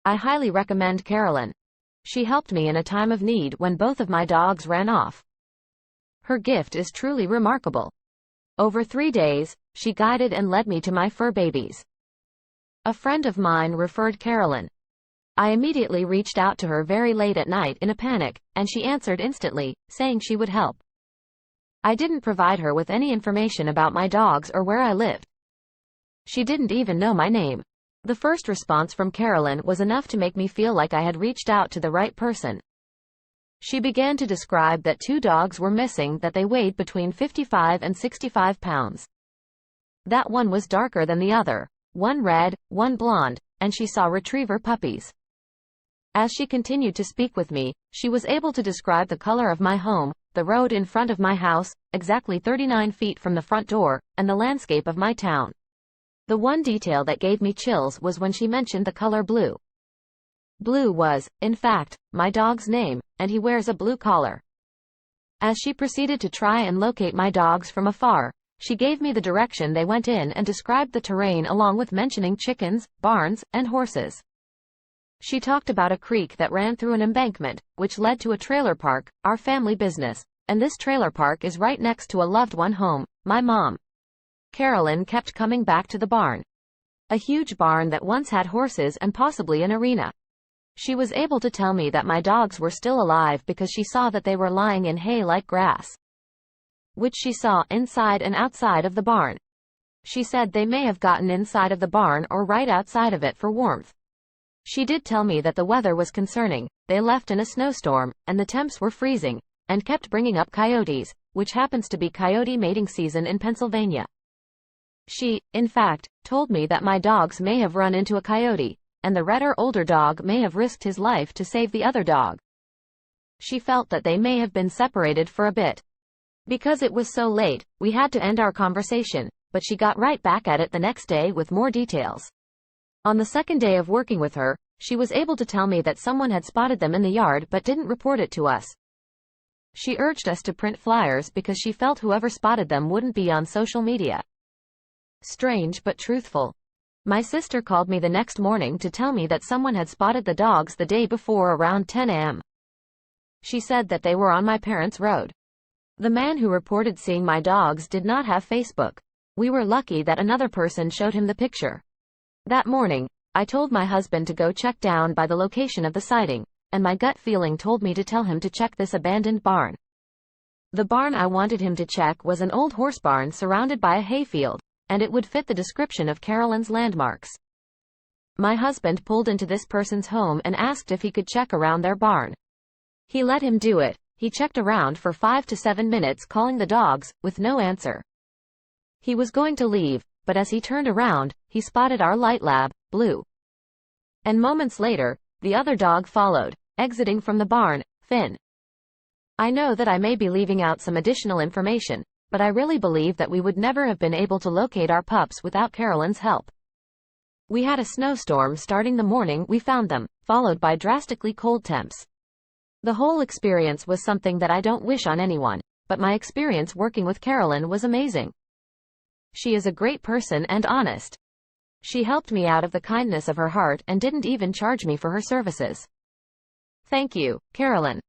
I highly recommend Carolyn. She helped me in a time of need when both of my dogs ran off. Her gift is truly remarkable. Over 3 days, she guided and led me to my fur babies. A friend of mine referred Carolyn. I immediately reached out to her very late at night in a panic, and she answered instantly, saying she would help. I didn't provide her with any information about my dogs or where I lived. She didn't even know my name. The first response from Carolyn was enough to make me feel like I had reached out to the right person. She began to describe that 2 dogs were missing, that they weighed between 55 and 65 pounds. That one was darker than the other, one red, one blonde, and she saw retriever puppies. As she continued to speak with me, she was able to describe the color of my home, the road in front of my house, exactly 39 feet from the front door, and the landscape of my town. The one detail that gave me chills was when she mentioned the color blue. Blue was, in fact, my dog's name, and he wears a blue collar. As she proceeded to try and locate my dogs from afar, she gave me the direction they went in and described the terrain along with mentioning chickens, barns, and horses. She talked about a creek that ran through an embankment, which led to a trailer park, our family business, and this trailer park is right next to a loved one home, my mom. Carolyn kept coming back to the barn. A huge barn that once had horses and possibly an arena. She was able to tell me that my dogs were still alive because she saw that they were lying in hay like grass, which she saw inside and outside of the barn. She said they may have gotten inside of the barn or right outside of it for warmth. She did tell me that the weather was concerning, they left in a snowstorm, and the temps were freezing, and kept bringing up coyotes, which happens to be coyote mating season in Pennsylvania. She, in fact, told me that my dogs may have run into a coyote, and the redder older dog may have risked his life to save the other dog. She felt that they may have been separated for a bit. Because it was so late, we had to end our conversation, but she got right back at it the next day with more details. On the second day of working with her, she was able to tell me that someone had spotted them in the yard but didn't report it to us. She urged us to print flyers because she felt whoever spotted them wouldn't be on social media. Strange but truthful. My sister called me the next morning to tell me that someone had spotted the dogs the day before around 10 a.m. She said that they were on my parents' road. The man who reported seeing my dogs did not have Facebook. We were lucky that another person showed him the picture. That morning, I told my husband to go check down by the location of the sighting, and my gut feeling told me to tell him to check this abandoned barn. The barn I wanted him to check was an old horse barn surrounded by a hayfield, and it would fit the description of Carolyn's landmarks. My husband pulled into this person's home and asked if he could check around their barn. He let him do it. He checked around for 5 to 7 minutes calling the dogs, with no answer. He was going to leave, but as he turned around, he spotted our light lab, Blue. And moments later, the other dog followed, exiting from the barn, Finn. I know that I may be leaving out some additional information, but I really believe that we would never have been able to locate our pups without Carolyn's help. We had a snowstorm starting the morning we found them, followed by drastically cold temps. The whole experience was something that I don't wish on anyone, but my experience working with Carolyn was amazing. She is a great person and honest. She helped me out of the kindness of her heart and didn't even charge me for her services. Thank you, Carolyn.